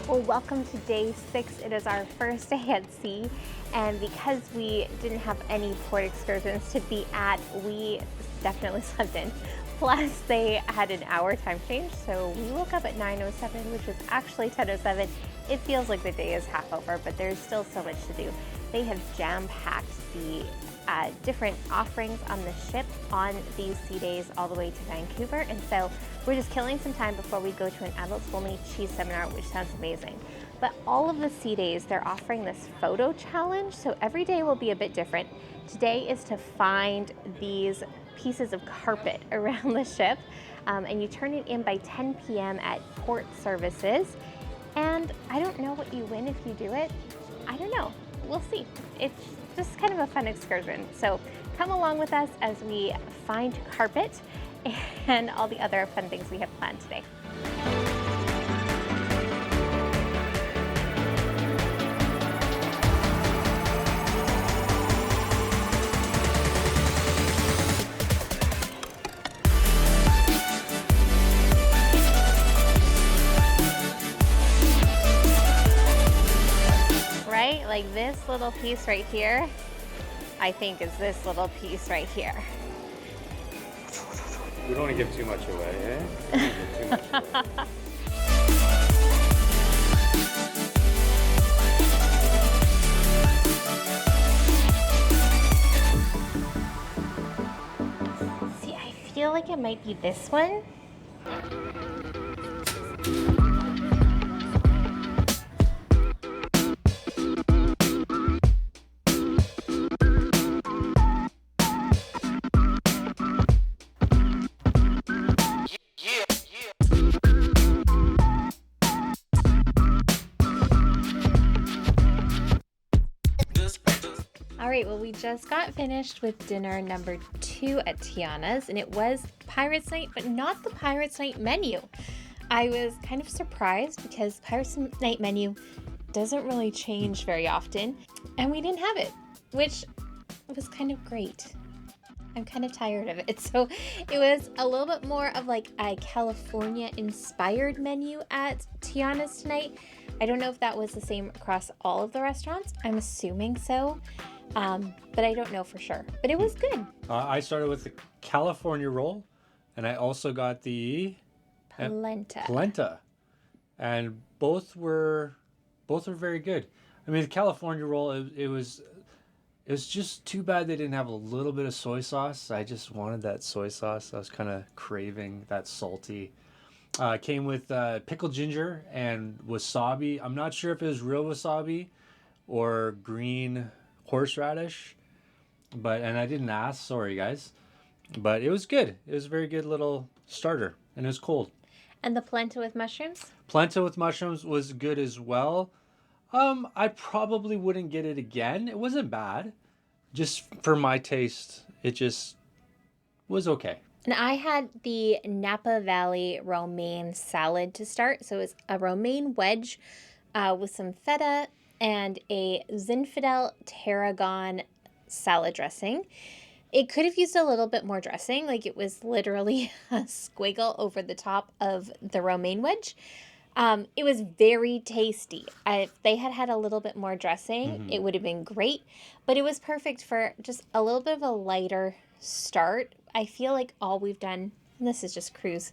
Well, welcome to day 6. It is our first day at sea, and because we didn't have any port excursions to be at, we definitely slept in. Plus, they had an hour time change, so we woke up at 9:07, which was actually 10:07. It feels like the day is half over, but there's still so much to do. They have jam-packed the different offerings on the ship on these sea days all the way to Vancouver, and so we're just killing some time before we go to an adults-only cheese seminar, which sounds amazing. But all of the sea days, they're offering this photo challenge, so every day will be a bit different. Today is to find these pieces of carpet around the ship, and you turn it in by 10 p.m. at port services. And I don't know what you win if you do it. I don't know. We'll see. It's just kind of a fun excursion. So come along with us as we find carpet and all the other fun things we have planned today. Right? Like this little piece right here, I think is this little piece right here. We don't want to give too much away, eh? We don't want to give too much away. See, I feel like it might be this one. All right, well, we just got finished with dinner number 2 at Tiana's, and it was Pirates Night, but not the Pirates Night menu. I was kind of surprised because Pirates Night menu doesn't really change very often, and we didn't have it, which was kind of great. I'm kind of tired of it. So it was a little bit more of like a California-inspired menu at Tiana's tonight. I don't know if that was the same across all of the restaurants. I'm assuming so. But I don't know for sure. But it was good. I started with the California roll, and I also got the Polenta. and both were very good. I mean, the California roll, it was just too bad they didn't have a little bit of soy sauce. I just wanted that soy sauce. I was kind of craving that salty. Came with pickled ginger and wasabi. I'm not sure if it was real wasabi or green horseradish, and I didn't ask. Sorry, guys. But it was good. It was a very good little starter, and it was cold. And the polenta with mushrooms? Polenta with mushrooms was good as well. I probably wouldn't get it again. It wasn't bad. Just for my taste, it just was okay. And I had the Napa Valley romaine salad to start. So it was a romaine wedge with some feta and a Zinfandel tarragon salad dressing. It could have used a little bit more dressing. Like it was literally a squiggle over the top of the romaine wedge. It was very tasty. If they had had a little bit more dressing, it would have been great. But it was perfect for just a little bit of a lighter start. I feel like all we've done, and this is just cruise,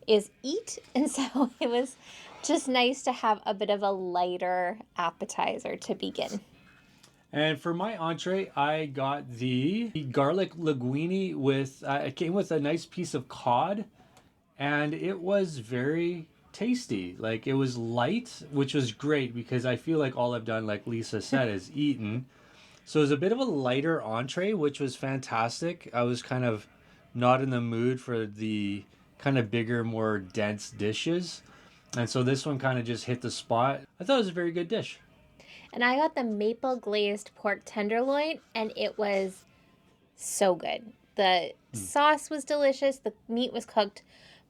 is eat. And so it was just nice to have a bit of a lighter appetizer to begin. And for my entree, I got the garlic linguine with, it came with a nice piece of cod, and it was very tasty. Like it was light, which was great because I feel like all I've done, like Lisa said, is eaten. So it was a bit of a lighter entree, which was fantastic. I was kind of not in the mood for the kind of bigger, more dense dishes. And so this one kind of just hit the spot. I thought it was a very good dish. And I got the maple glazed pork tenderloin, and it was so good. The sauce was delicious. The meat was cooked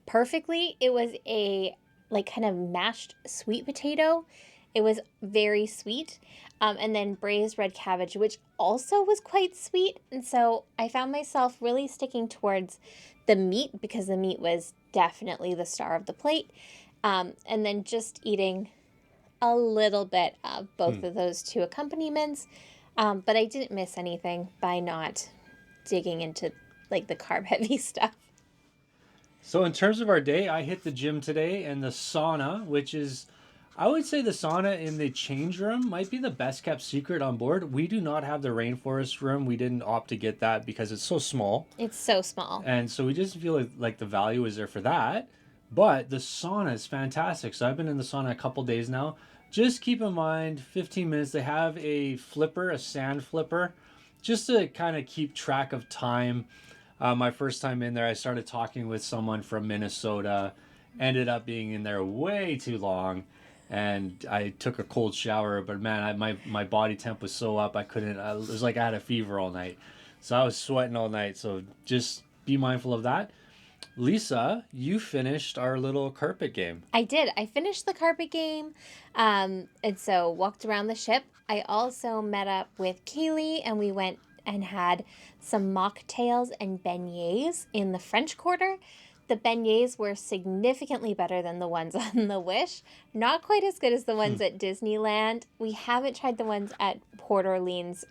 perfectly. It was a like kind of mashed sweet potato. It was very sweet. And then braised red cabbage, which also was quite sweet. And so I found myself really sticking towards the meat because the meat was definitely the star of the plate. And then just eating a little bit of both of those two accompaniments, but I didn't miss anything by not digging into like the carb heavy stuff. So in terms of our day, I hit the gym today and the sauna, which is, I would say the sauna in the change room might be the best kept secret on board. We do not have the rainforest room. We didn't opt to get that because it's so small. It's so small. And so we just feel like the value is there for that. But the sauna is fantastic. So I've been in the sauna a couple days now. Just keep in mind, 15 minutes. They have a flipper, a sand flipper, just to kind of keep track of time. My first time in there, I started talking with someone from Minnesota. Ended up being in there way too long. And I took a cold shower. But man, my body temp was so up, I couldn't. It was like I had a fever all night. So I was sweating all night. So just be mindful of that. Lisa, you finished our little carpet game. I did. I finished the carpet game, and so walked around the ship. I also met up with Kaylee, and we went and had some mocktails and beignets in the French Quarter. The beignets were significantly better than the ones on the Wish. Not quite as good as the ones at Disneyland. We haven't tried the ones at Port Orleans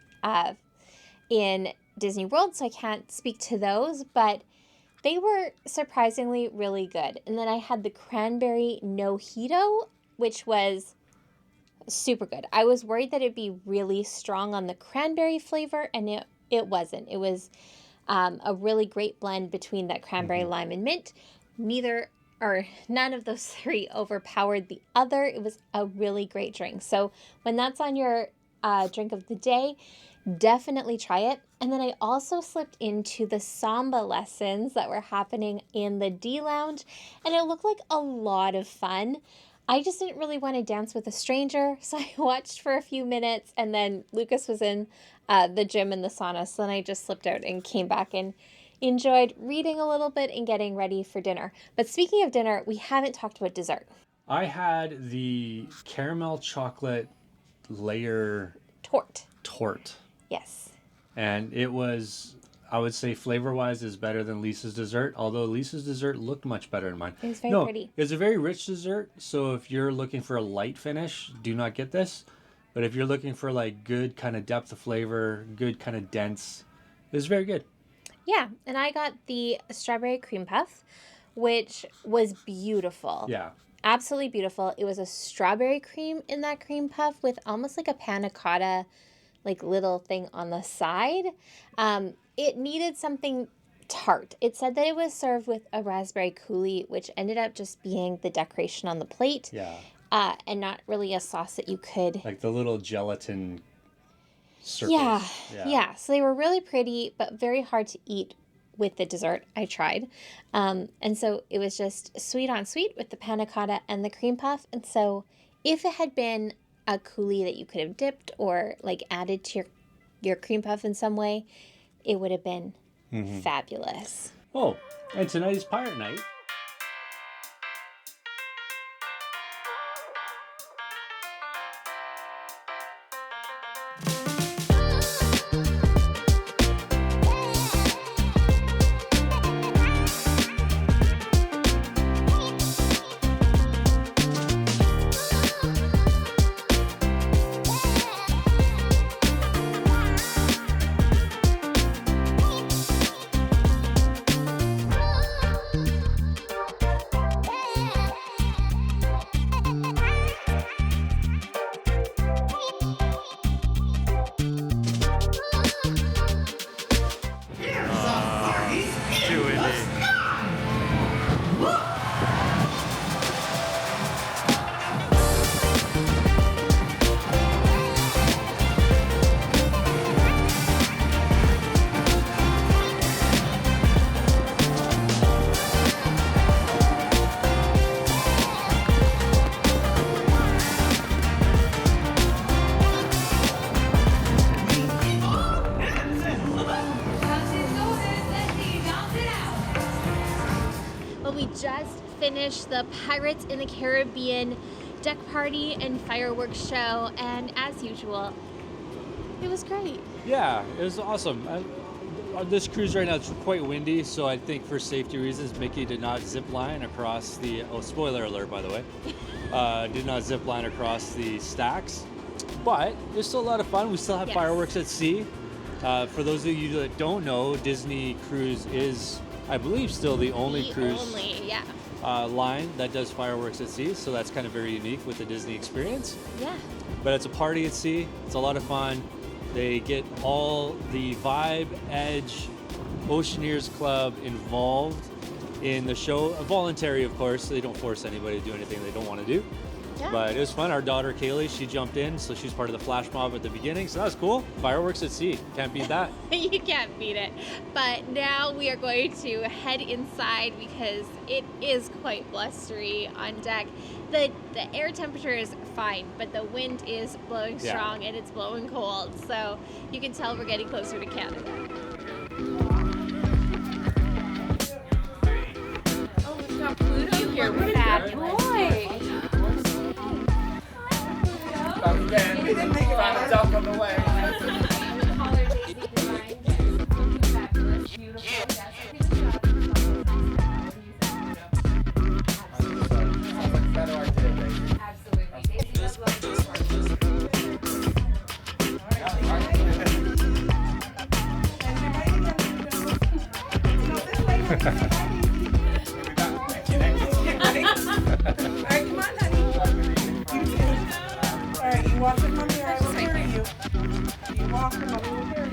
in Disney World, so I can't speak to those, but they were surprisingly really good. And then I had the cranberry nojito, which was super good. I was worried that it'd be really strong on the cranberry flavor, and it wasn't. It was a really great blend between that cranberry, lime, and mint. None of those three overpowered the other. It was a really great drink. So when that's on your drink of the day, definitely try it. And then I also slipped into the samba lessons that were happening in the D Lounge, and it looked like a lot of fun. I just didn't really want to dance with a stranger, so I watched for a few minutes, and then Lucas was in the gym and the sauna, so then I just slipped out and came back and enjoyed reading a little bit and getting ready for dinner. But speaking of dinner, we haven't talked about dessert. I had the caramel chocolate layer tort. Yes. And it was, I would say flavor-wise is better than Lisa's dessert, although Lisa's dessert looked much better than mine. It was very pretty. It's a very rich dessert, so if you're looking for a light finish, do not get this. But if you're looking for like good kind of depth of flavor, good kind of dense, it was very good. Yeah, and I got the strawberry cream puff, which was beautiful. Yeah. Absolutely beautiful. It was a strawberry cream in that cream puff with almost like a panna cotta like little thing on the side. It needed something tart. It said that it was served with a raspberry coulis, which ended up just being the decoration on the plate. Yeah. And not really a sauce that you could... Like the little gelatin circles. Yeah. So they were really pretty, but very hard to eat with the dessert. I tried. And so it was just sweet on sweet with the panna cotta and the cream puff. And so if it had been a coulis that you could have dipped or like added to your cream puff in some way, it would have been fabulous. Oh, and tonight is pirate night. Just finished the Pirates in the Caribbean deck party and fireworks show, and as usual, it was great. Yeah, it was awesome. this cruise right now it's quite windy, so I think for safety reasons, Mickey did not zip line across the. Oh, spoiler alert, by the way. Did not zip line across the stacks, but it's still a lot of fun. We still have fireworks at sea. For those of you that don't know, Disney Cruise is, I believe, still the only cruise line that does fireworks at sea. So that's kind of very unique with the Disney experience. Yeah. But it's a party at sea. It's a lot of fun. They get all the Vibe, Edge, Oceaneers Club involved in the show. Voluntary, of course. They don't force anybody to do anything they don't want to do. Yeah. But it was fun. Our daughter Kaylee, she jumped in, so she's part of the flash mob at the beginning. So that was cool. Fireworks at sea. Can't beat that. You can't beat it. But now we are going to head inside because it is quite blustery on deck. The air temperature is fine, but the wind is blowing strong and it's blowing cold. So you can tell we're getting closer to Canada. Oh, we've got Pluto here. What a good boy. We didn't make it on a duck on the way. Alright, come on, honey. Alright, you walk with mommy or I will carry you. You walk and mommy will carry you.